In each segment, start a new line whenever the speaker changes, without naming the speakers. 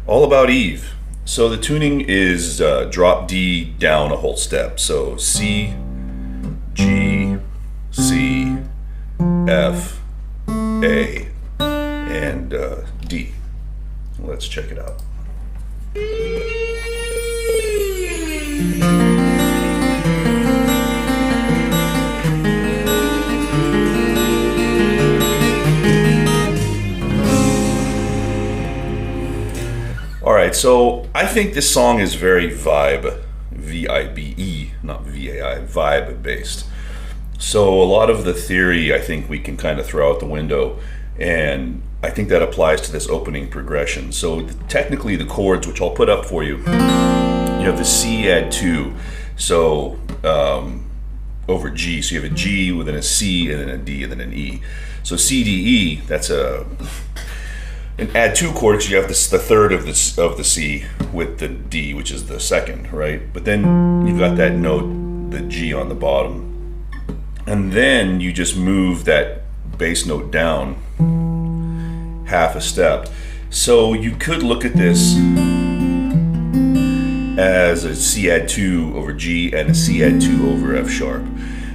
All About Eve. So the tuning is drop D down a whole step. So C, G, C, F, A, and D. Let's check it out. Alright, so I think this song is very vibe, V-I-B-E, not V-A-I, vibe based. So a lot of the theory I think we can kind of throw out the window, and I think that applies to this opening progression. So technically the chords, which I'll put up for you, you have the C add 2, so over G, so you have a G within a C and then a D and then an E. So C, D, E, that's an add 2 chord because you have this, the third of the C with the D, which is the second, right? But then you've got that note, the G on the bottom, and then you just move that bass note down half a step. So you could look at this as a C add 2 over G and a C add 2 over F sharp.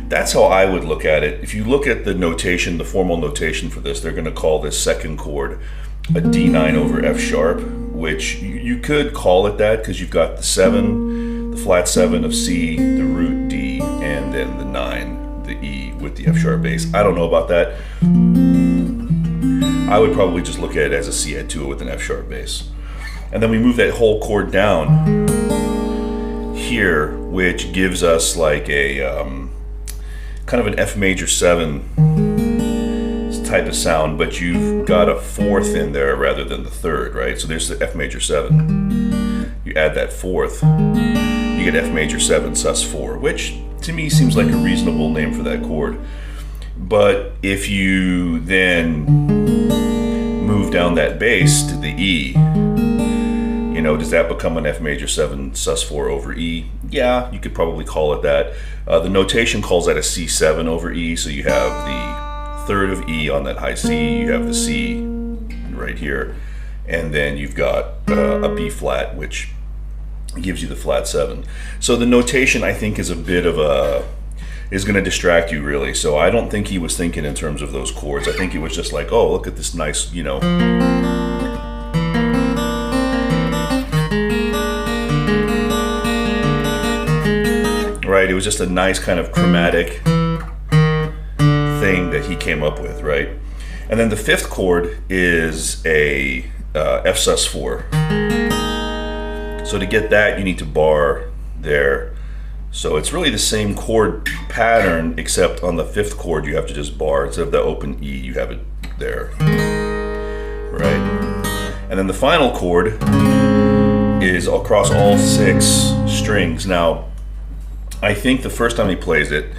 That's how I would look at it. If you look at the notation, the formal notation for this, they're going to call this second chord a D9 over F sharp, which you could call it that because you've got the 7, the flat 7 of C, the root D, and then the 9, the E with the F sharp bass. I don't know about that. I would probably just look at it as a C add 2 with an F sharp bass. And then we move that whole chord down here, which gives us like a kind of an F major 7 type of sound, but you've got a fourth in there rather than the third, right? So there's the F major 7. You add that fourth, you get F major 7 sus4, which to me seems like a reasonable name for that chord. But if you then move down that bass to the E, you know, does that become an F major 7 sus4 over E? Yeah, you could probably call it that. The notation calls that a C7 over E, so you have the third of E on that high C, you have the C right here, and then you've got a B flat, which gives you the flat 7. So the notation, I think, is a bit of a, is going to distract you really. So I don't think he was thinking in terms of those chords. I think he was just like, oh, look at this nice, you know, right? It was just a nice kind of chromatic thing that he came up with, right? And then the fifth chord is a F sus4. So to get that, you need to bar there. So it's really the same chord pattern, except on the fifth chord you have to just bar. Instead of the open E, you have it there, right? And then the final chord is across all 6 strings. Now, I think the first time he plays it,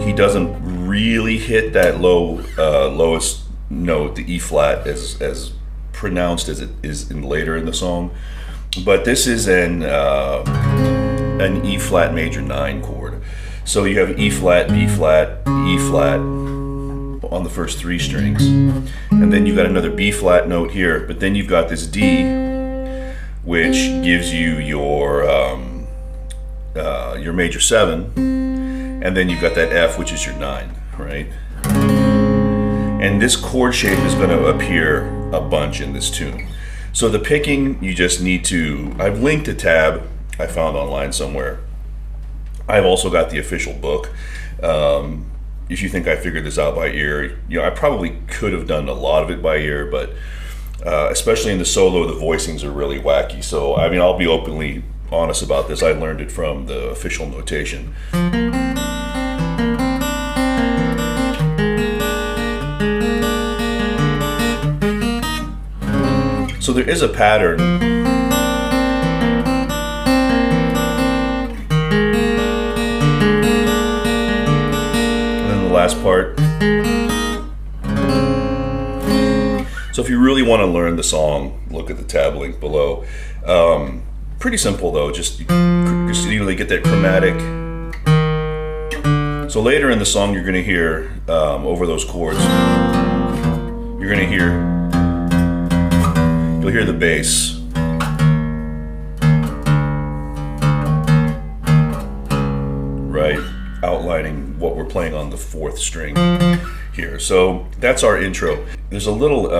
he doesn't really hit that lowest note, the E flat, as pronounced as it is later in the song. But this is an E flat major 9 chord. So you have E flat, B flat, E flat on the first 3 strings, and then you've got another B flat note here. But then you've got this D, which gives you your major 7. And then you've got that F, which is your 9, right? And this chord shape is going to appear a bunch in this tune. So the picking, you just need to, I've linked a tab I found online somewhere. I've also got the official book. If you think I figured this out by ear, you know, I probably could have done a lot of it by ear, but especially in the solo, the voicings are really wacky. So, I mean, I'll be openly honest about this. I learned it from the official notation. So there is a pattern. And then the last part. So if you really want to learn the song, look at the tab link below. Pretty simple though, just you really get that chromatic. So later in the song you're going to hear, over those chords, you're going to hear, you'll hear the bass. defining what we're playing on the 4th string here. So that's our intro. There's a little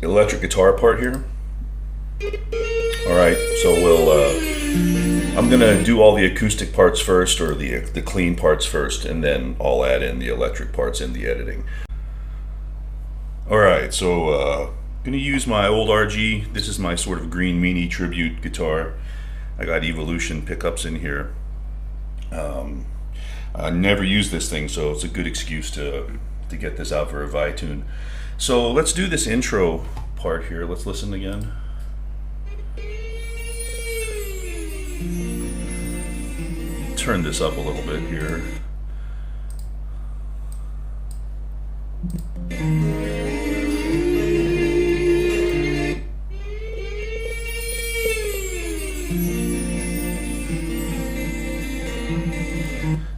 electric guitar part here. All right, so I'm gonna do all the acoustic parts first, or the clean parts first, and then I'll add in the electric parts in the editing. All right, so gonna use my old RG. This is my sort of Green Meanie tribute guitar. I got Evolution pickups in here. I never use this thing, so it's a good excuse to get this out for a Vi-tune. So let's do this intro part here. Let's listen again. Turn this up a little bit here.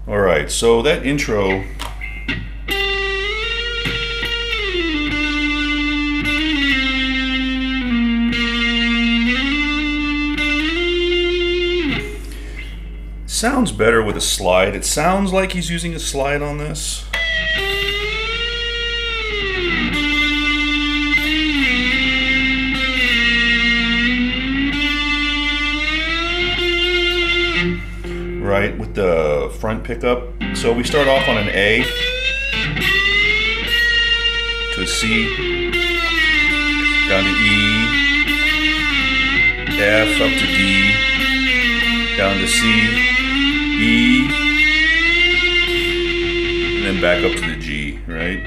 All right, so that intro sounds better with a slide. It sounds like he's using a slide on this. Right, with the front pickup. So we start off on an A to a C, down to E, F up to D, down to C, E, and then back up to the G, right?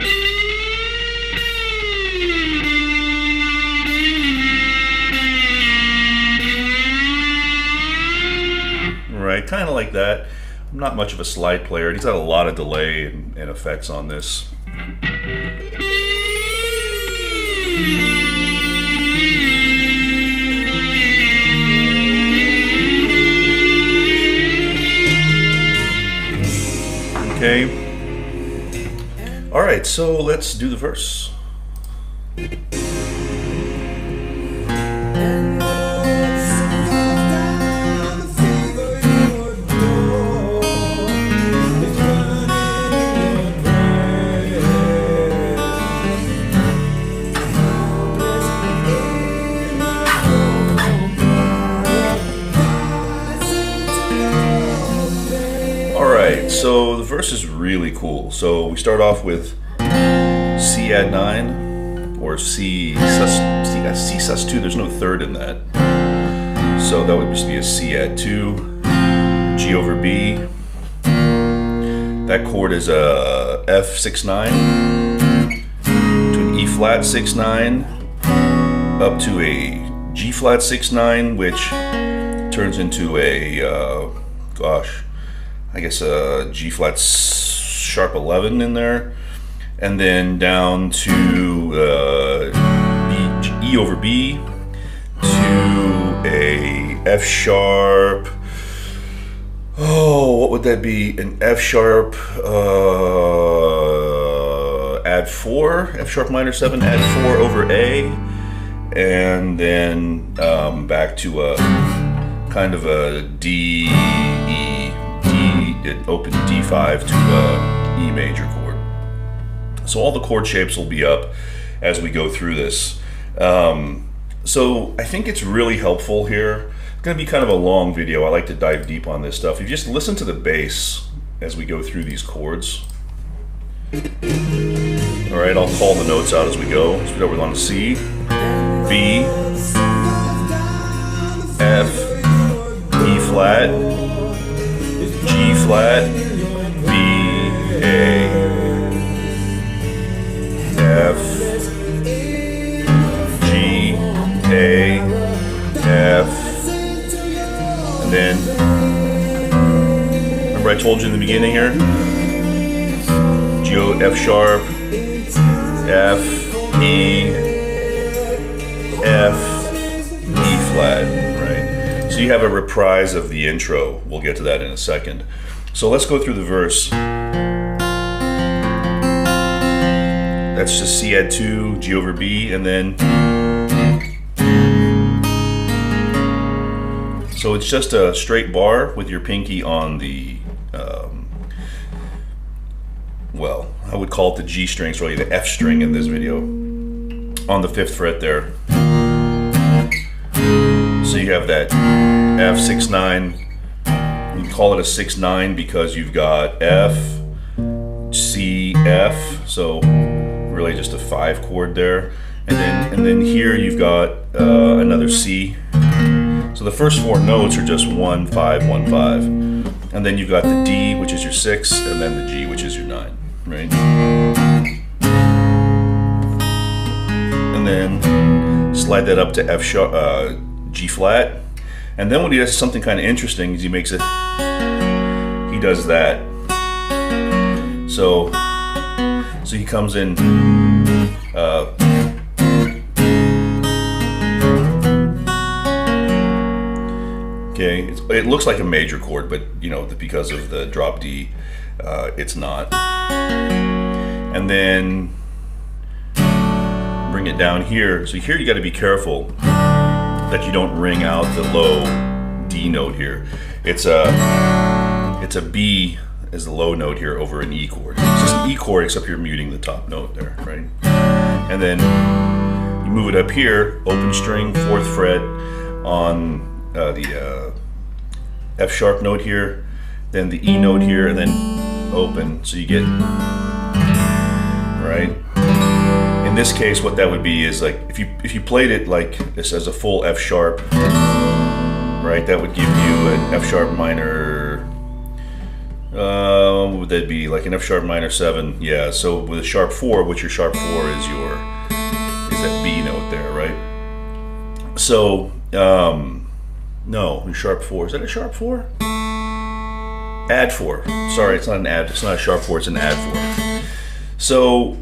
Right, kind of like that. I'm not much of a slide player. He's got a lot of delay and effects on this. Okay. All right, so let's do the verse. So the verse is really cool. So we start off with C add 9, or C sus2. There's no third in that. So that would just be a C add 2, G over B. That chord is a F6/9 to an E flat 6/9 up to a G flat 6/9, which turns into a I guess a G flat sharp 11 in there, and then down to E over B to a F sharp. Oh, what would that be? An F sharp add 4, F sharp minor 7 add 4 over A, and then back to a kind of a D, E, open D5 to E major chord. So all the chord shapes will be up as we go through this. So I think it's really helpful here. It's going to be kind of a long video. I like to dive deep on this stuff. You just listen to the bass as we go through these chords. All right, I'll call the notes out as we go. So we're on C, B, F, E flat, G flat, B, A, F, G, A, F, and then, remember I told you in the beginning here? G, F sharp, F, E, F, E flat, right? So you have a reprise of the intro. We'll get to that in a second. So let's go through the verse. That's just C add 2, G over B, and then so it's just a straight bar with your pinky on the well, I would call it the G string, it's really the F string in this video, on the 5th fret there. So you have that F 6-9. You call it a 6-9 because you've got F, C, F, so really just a 5 chord there. And then here you've got another C. So the first 4 notes are just 1, 5, 1, 5. And then you've got the D, which is your 6, and then the G, which is your 9, right? And then slide that up to F sharp, G flat. And then when he does something kind of interesting is he does that. So he comes in, okay, it looks like a major chord, but you know, because of the drop D, it's not. And then bring it down here. So here you got to be careful that you don't ring out the low D note here. It's a B as the low note here over an E chord. It's just an E chord except you're muting the top note there, right? And then you move it up here, open string, 4th fret on the F sharp note here, then the E note here, and then open. So you get, right? In this case, what that would be is like if you played it like this as a full F sharp, right? That would give you an F sharp minor. What would that be? Like an F sharp minor 7, yeah. So with a sharp 4, which your sharp 4 is that B note there, right? So no, your sharp 4, is that a sharp 4? Add 4. Sorry, it's not an add. It's not a sharp 4. It's an add 4. So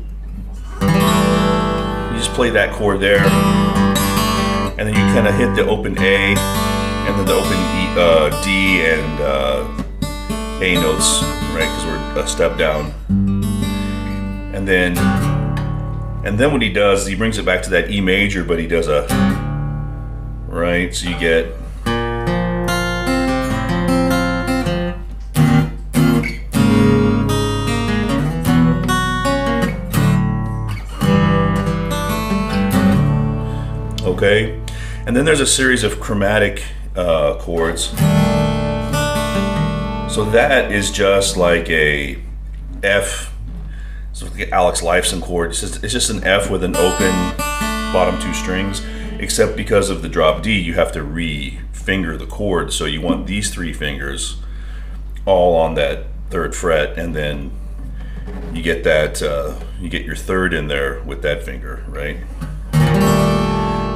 you just play that chord there, and then you kind of hit the open A, and then the open E, D, and A notes, right? Because we're a step down. And then what he does is he brings it back to that E major, but he does a, right? So you get, okay? And then there's a series of chromatic chords. So that is just like a F, so like Alex Lifeson chord. It's just an F with an open bottom 2 strings, except because of the drop D, you have to re-finger the chord. So you want these 3 fingers all on that 3rd fret, and then you get that, you get your 3rd in there with that finger, right?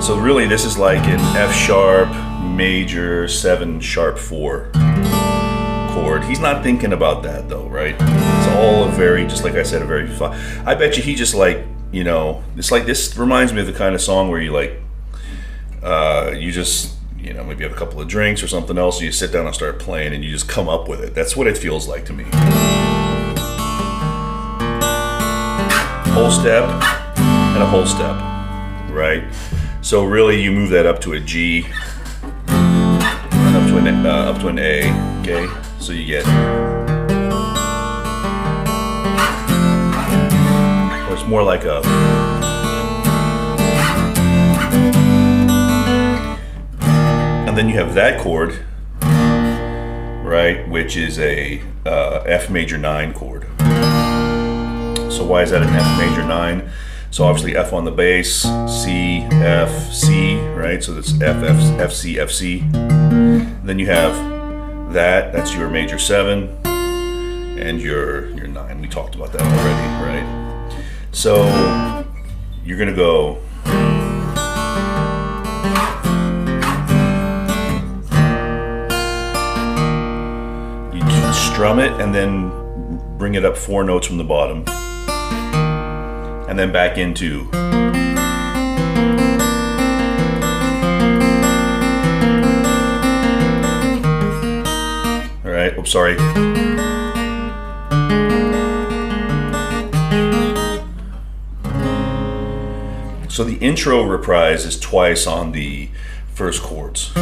So really this is like an F sharp major 7 sharp 4 chord. He's not thinking about that though, right? It's all a very, just like I said, a very fun. I bet you he just like, you know, it's like, this reminds me of the kind of song where you like, you just, you know, maybe have a couple of drinks or something else, and you sit down and start playing and you just come up with it. That's what it feels like to me. Whole step and a whole step, right? So really you move that up to a G, and up to an A, okay? So you get, or it's more like a, and then you have that chord, right, which is a F major 9 chord. So why is that an F major 9? So obviously F on the bass, C, F, C, right? So that's F, F, F, C, F, C. Then you have that's your major 7 and your 9. We talked about that already, right? So you're gonna go, you strum it and then bring it up 4 notes from the bottom, and then back into. All right, oops, sorry. So the intro reprise is twice on the first chords.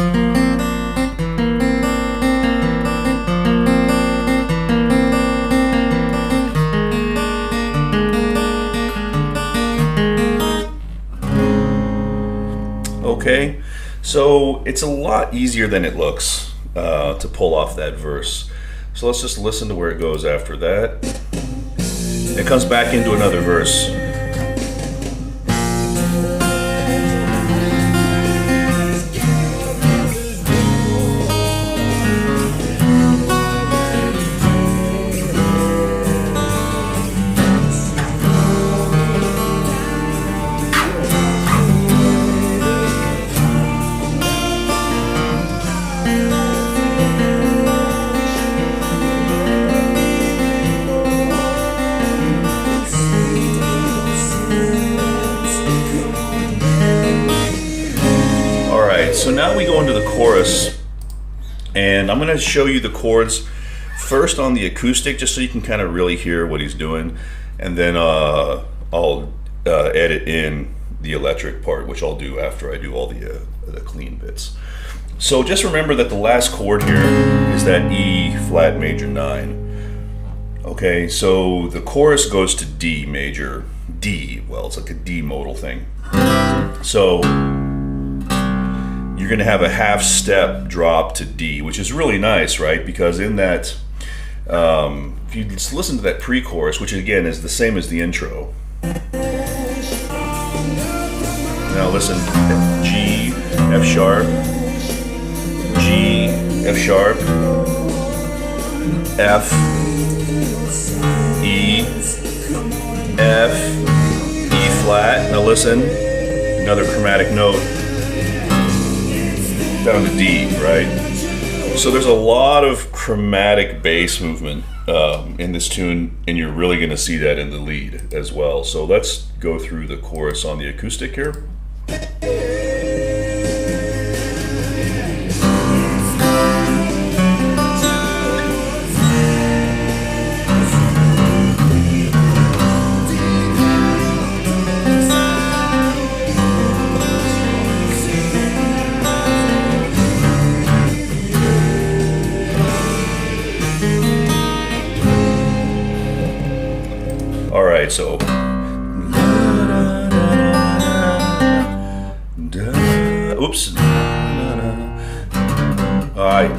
Okay, so it's a lot easier than it looks to pull off that verse. So let's just listen to where it goes after that. It comes back into another verse. So now we go into the chorus, and I'm going to show you the chords first on the acoustic, just so you can kind of really hear what he's doing, and then I'll edit in the electric part, which I'll do after I do all the clean bits. So just remember that the last chord here is that E flat major 9. Okay, so the chorus goes to D major, D, well, it's like a D modal thing. So you're going to have a half step drop to D, which is really nice, right? Because in that, if you just listen to that pre-chorus, which again is the same as the intro. Now listen, G, F sharp, G, F sharp, F, E, F, E flat. Now listen, another chromatic note. Down to D, right? So there's a lot of chromatic bass movement in this tune, and you're really going to see that in the lead as well. So let's go through the chorus on the acoustic here. Alright, so oops. Alright.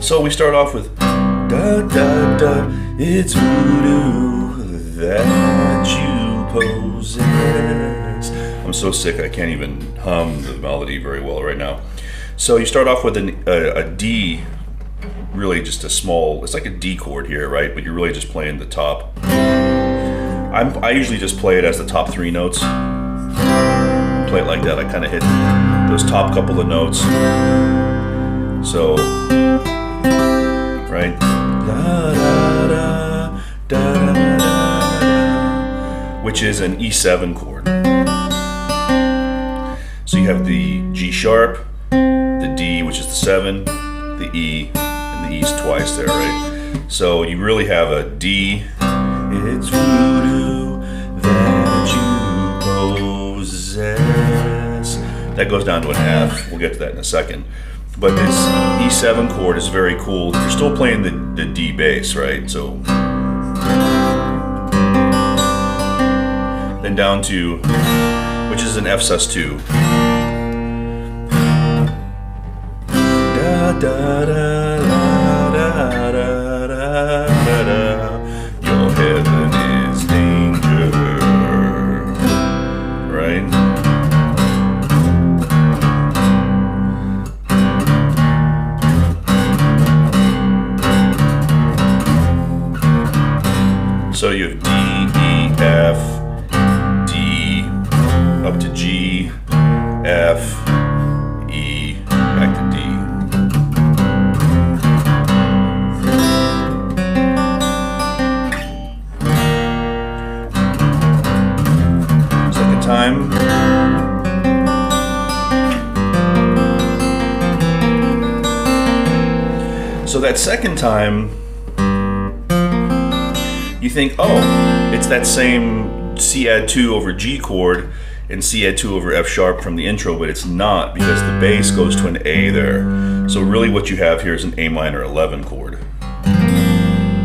So we start off with da da da, it's voodoo that you possess. I'm so sick I can't even hum the melody very well right now. So you start off with a D, really just a small, it's like a D chord here, right? But you're really just playing the top. I usually just play it as the top 3 notes. Play it like that, I kind of hit those top couple of notes. So, right? Da, da, da, da, da, da, da, which is an E7 chord. So you have the G sharp, the D, which is the 7, the E, and the E's twice there, right? So you really have a D, it's voodoo that you possess. That goes down to an F. We'll get to that in a second. But this E7 chord is very cool. You're still playing the D bass, right? So then down to, which is an F sus2. Da da da da da da da da. Your heaven is danger, right? So you have D, E, F, D, up to G, F, E, back to D. Second time. So that second time, you think, oh, it's that same C add 2 over G chord, in C add 2 over F sharp from the intro, but it's not, because the bass goes to an A there. So really what you have here is an A minor 11 chord.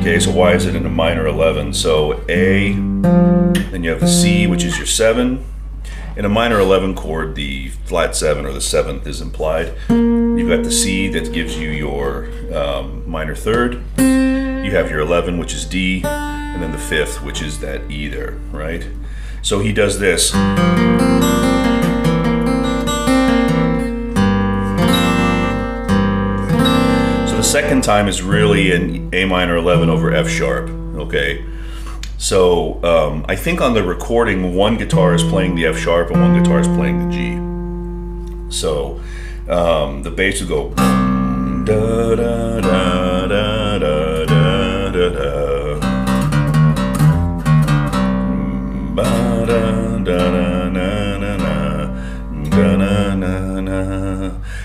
Okay, so why is it in a minor 11? So A, then you have the C, which is your 7. In a minor 11 chord, the flat 7 or the 7th is implied. You've got the C that gives you your minor 3rd. You have your 11, which is D, and then the 5th, which is that E there, right? So he does this. So the second time is really an A minor 11 over F sharp, okay? So I think on the recording, one guitar is playing the F sharp and one guitar is playing the G. So the bass would go da da da da da da da da.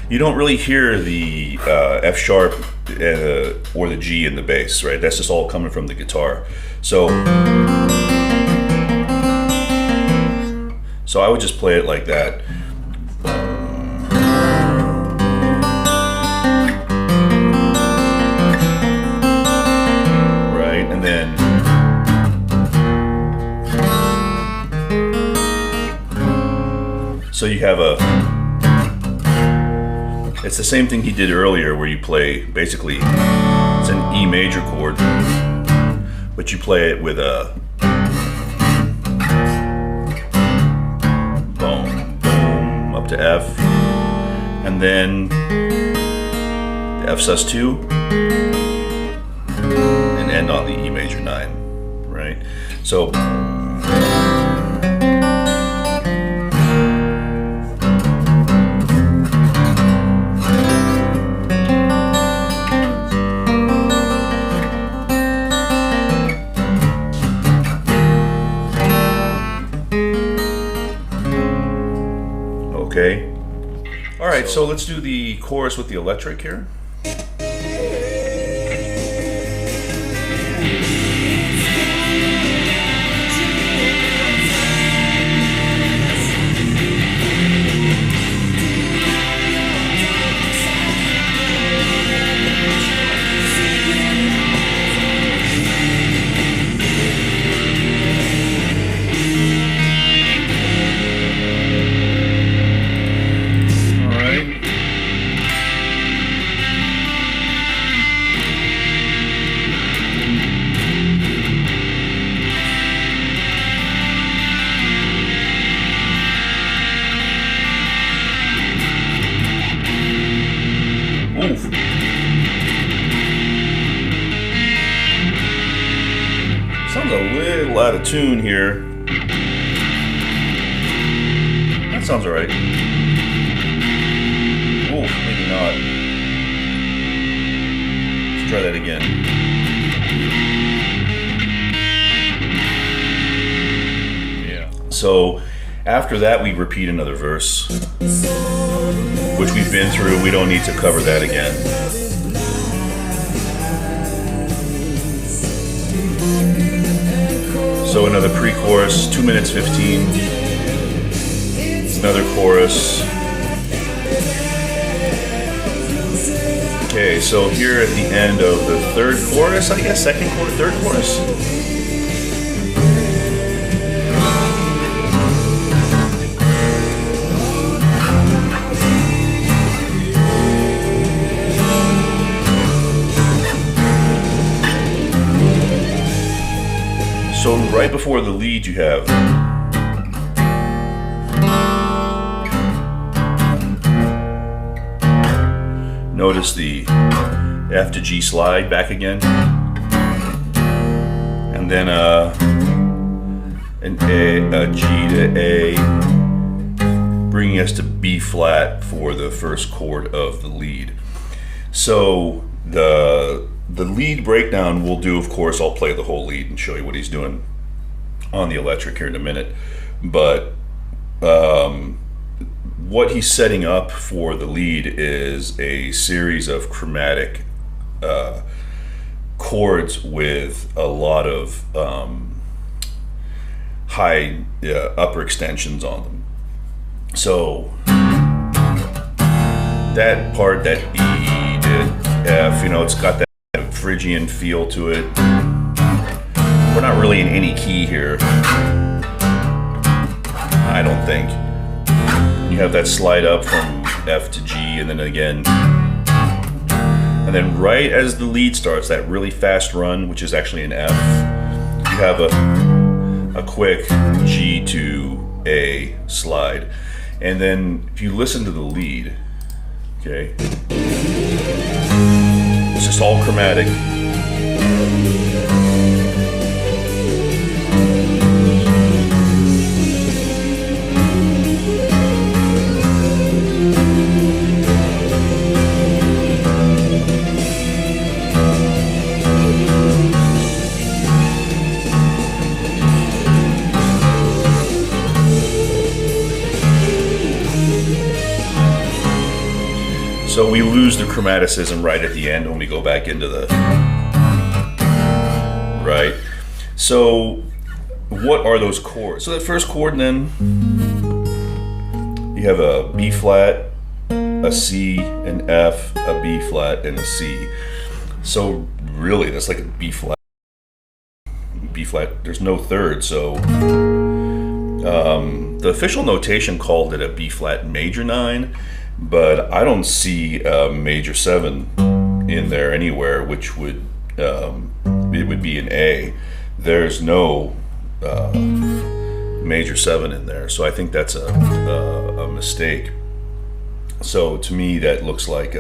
You don't really hear the F sharp or the G in the bass, right? That's just all coming from the guitar. So I would just play it like that. Right, and then so you have it's the same thing he did earlier, where you play, basically, it's an E major chord, but you play it with a boom, boom, up to F, and then the F sus2, and end on the E major 9, right? So, okay. All right, so let's do the chorus with the electric here. Oof. Sounds a little out of tune here. That sounds alright. Oof, maybe not. Let's try that again. Yeah. So after that, we repeat another verse, which we've been through. We don't need to cover that again. So another pre-chorus, 2 minutes 15. Another chorus. Okay, so here at the end of the third chorus, I guess, second chorus, third chorus. So right before the lead you have notice the F to G slide back again, and then an A, a G to A, bringing us to B flat for the first chord of the lead. So the lead breakdown we'll do, of course, I'll play the whole lead and show you what he's doing on the electric here in a minute. But what he's setting up for the lead is a series of chromatic chords with a lot of high upper extensions on them. So that part, that E to F, you know, it's got that Phrygian feel to it. We're not really in any key here, I don't think. You have that slide up from F to G, and then again. And then right as the lead starts, that really fast run, which is actually an F, you have a quick G to A slide. And then if you listen to the lead, okay, it's just all chromatic. So we lose the chromaticism right at the end when we go back into the, right? So what are those chords? So that first chord, then you have a B flat, a C, an F, a B flat, and a C. So really that's like a B flat. B flat, there's no third, so the official notation called it a B flat major 9. But I don't see a major 7 in there anywhere, which would it would be an A. There's no major 7 in there, so I think that's a mistake. So to me, that looks like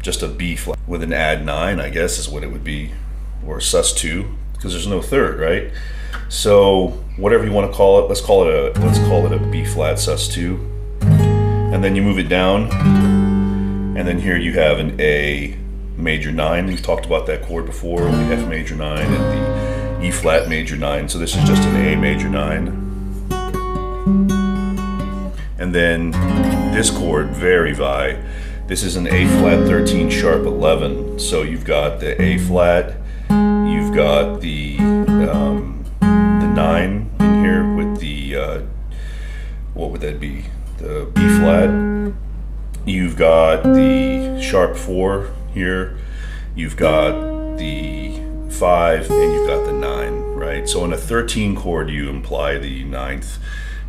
just a B flat with an add 9, I guess is what it would be, or sus2, because there's no third, right? So whatever you want to call it, let's call it a B flat sus2. And then you move it down, and then here you have an A major 9. We've talked about that chord before, the F major 9 and the E flat major 9. So this is just an A major 9. And then this chord, very vi, this is an A flat 13 sharp 11. So you've got the A flat, you've got the 9 in here with the, what would that be? The B flat, you've got the sharp 4 here, you've got the 5, and you've got the 9, right? So in a 13 chord, you imply the 9th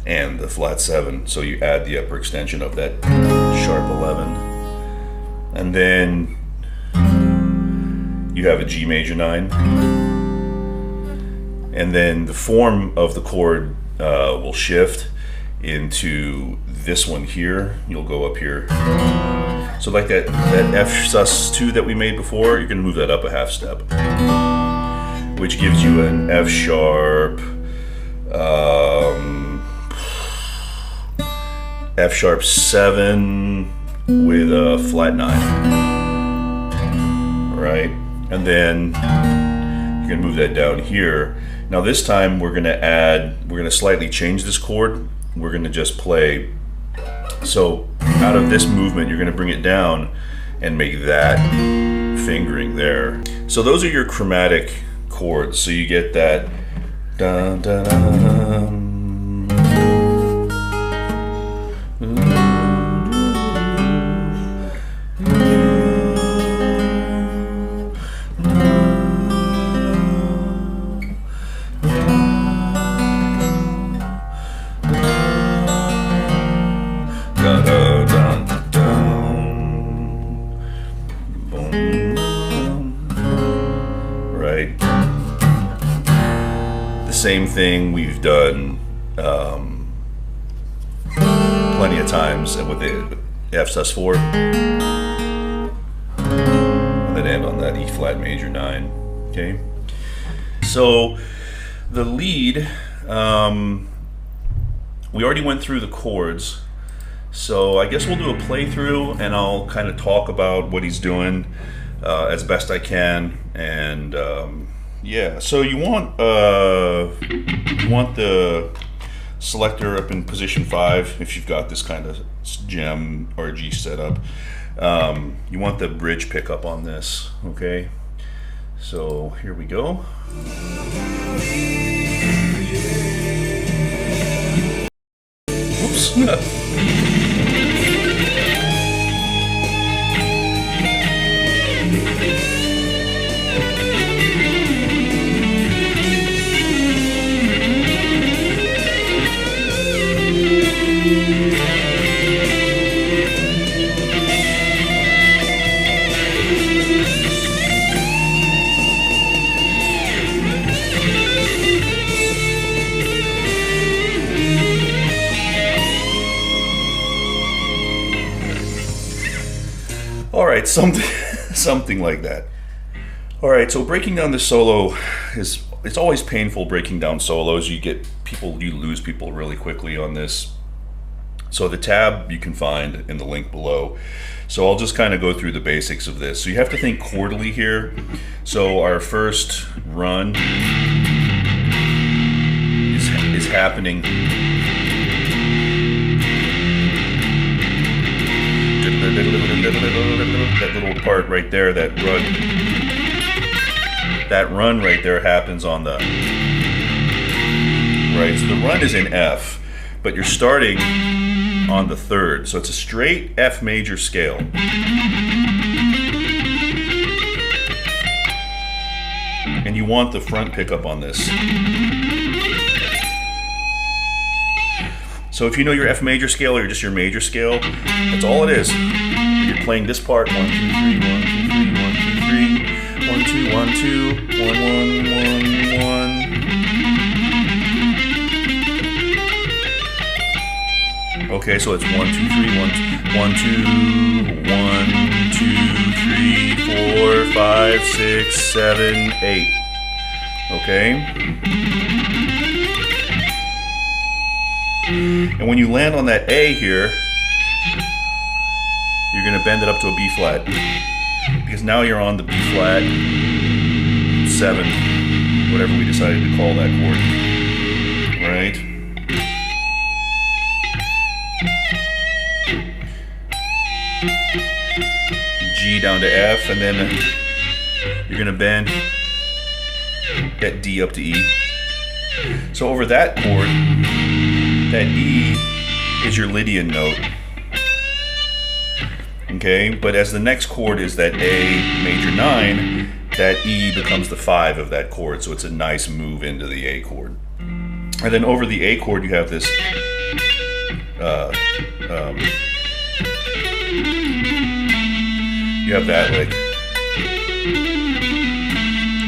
and the flat 7, so you add the upper extension of that sharp 11. And then you have a G major 9. And then the form of the chord will shift into this one here. You'll go up here. So like that F sus2 that we made before, you're gonna move that up a half step, which gives you an F sharp, F sharp 7 with a flat 9, right? And then you're gonna move that down here. Now this time we're gonna slightly change this chord. We're gonna just play, so out of this movement, you're gonna bring it down and make that fingering there. So those are your chromatic chords. So you get that dun, dun, dun, right? The same thing we've done plenty of times with the F sus4, and then end on that E flat major 9. Okay, so the lead, we already went through the chords, so I guess we'll do a playthrough and I'll kind of talk about what he's doing as best I can. And yeah, so you want the selector up in position 5 if you've got this kind of gem or G setup. You want the bridge pickup on this, okay? So here we go. Oops. All right, something like that. All right, so breaking down the solo it's always painful breaking down solos. You lose people really quickly on this. So the tab you can find in the link below. So I'll just kind of go through the basics of this. So you have to think chordally here. So our first run is happening. That little part right there, that run right there happens on the right. So the run is in F, but you're starting on the third. So it's a straight F major scale. And you want the front pickup on this. So if you know your F major scale or just your major scale, that's all it is. You're playing this part, 1, 2, 3, 1, 2, 3, 1, 2, 3, 1, 2, 1, 2, 1, 1, 1, 1. Okay, so it's 1, 2, 3, 1, 2, 1, 2, 3, 4, 5, 6, 7, 8. Okay? And when you land on that A here, you're going to bend it up to a B flat. Because now you're on the B flat 7, whatever we decided to call that chord. Right? G down to F, and then you're going to bend that D up to E. So over that chord, that E is your Lydian note. Okay, but as the next chord is that A major 9, that E becomes the 5 of that chord, so it's a nice move into the A chord. And then over the A chord you have this you have that lick,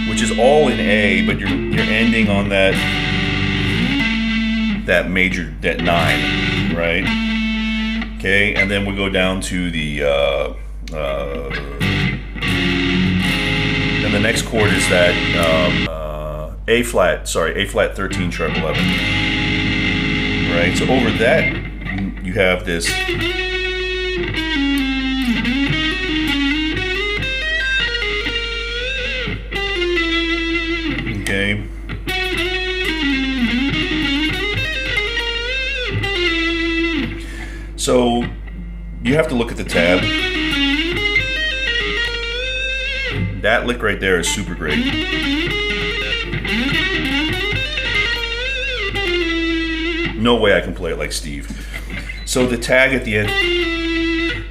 which is all in A, but you're ending on that major, that 9, right? Okay, and then we go down to the and the next chord is that A flat 13 sharp 11, right? So over that you have this okay. So you have to look at the tab. That lick right there is super great. No way I can play it like Steve. So the tag at the end,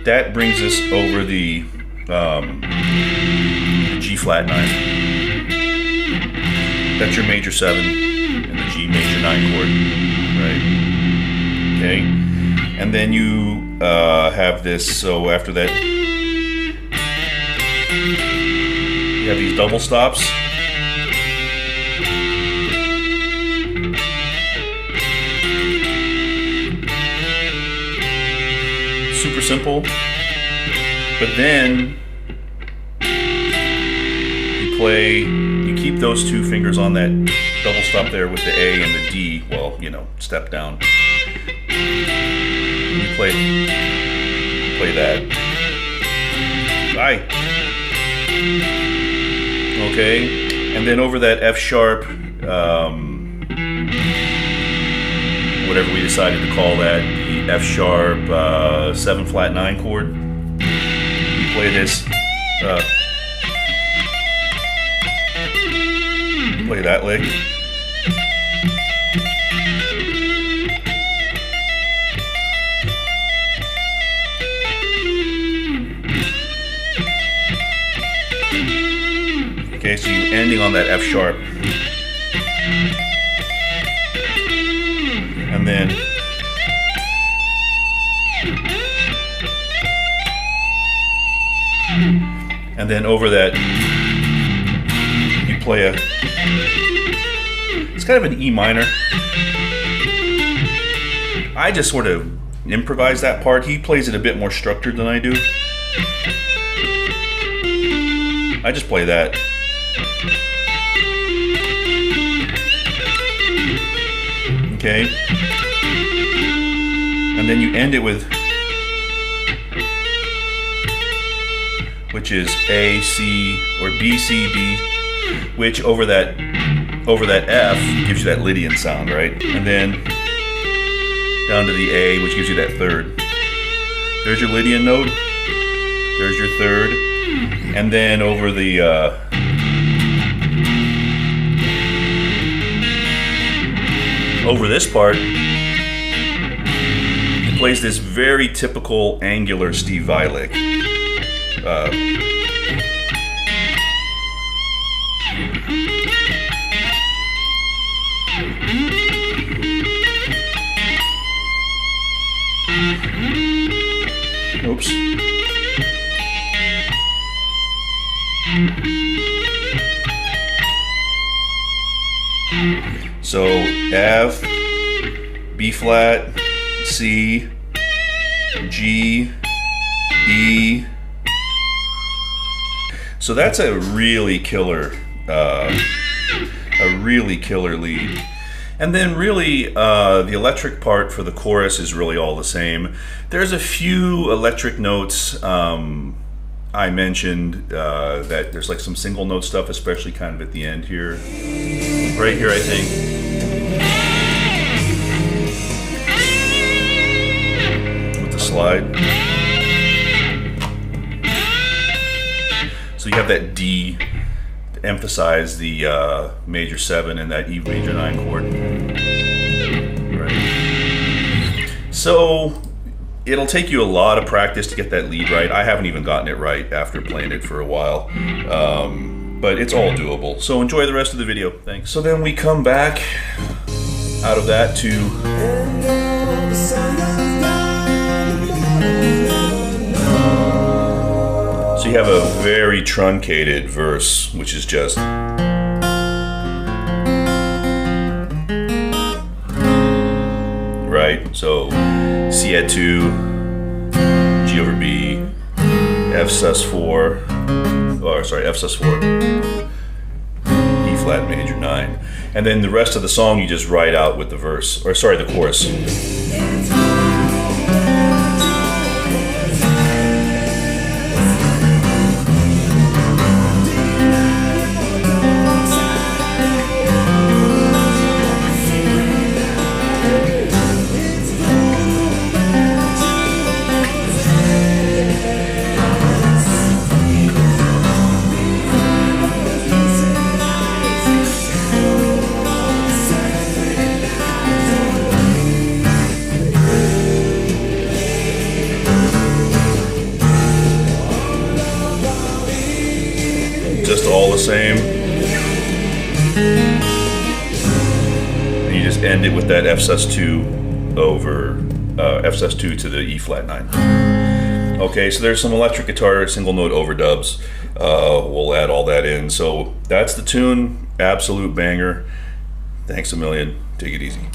that brings us over the G flat 9. That's your major 7 and the G major 9 chord, right? Okay. And then you have this, so after that, you have these double stops. Super simple. But then, you keep those two fingers on that double stop there with the A and the D, well, step down. You play that. Bye. Okay, and then over that F sharp, whatever we decided to call that, the F sharp 7 flat 9 chord. You play this. Play that lick. Okay, so you're ending on that F sharp. And then over that you play a, it's kind of an E minor. I just sort of improvise that part. He plays it a bit more structured than I do. I just play that. Okay. And then you end it with, which is A, C, or B, C, D, which over that F gives you that Lydian sound, right? And then down to the A, which gives you that third. There's your Lydian note. There's your third. And then over the over this part, it plays this very typical angular Steve Vai lick. Oops. So F, B flat, C, G, E. So that's a really killer lead. And then really the electric part for the chorus is really all the same. There's a few electric notes I mentioned that there's like some single note stuff, especially kind of at the end here. Right here, I think. With the slide. So you have that D to emphasize the major 7 and that E major 9 chord. Right. So it'll take you a lot of practice to get that lead right. I haven't even gotten it right after playing it for a while. But it's all doable. So enjoy the rest of the video. Thanks. So then we come back out of that to so you have a very truncated verse, which is just right. So C add 2, G over B, F sus4. Or sorry, F sus4, E flat major 9, and then the rest of the song you just write out with the verse, or sorry, the chorus. Just all the same. And you just end it with that F sus2 over F sus2 to the E flat 9. Okay, so there's some electric guitar single note overdubs. We'll add all that in. So that's the tune. Absolute banger. Thanks a million. Take it easy.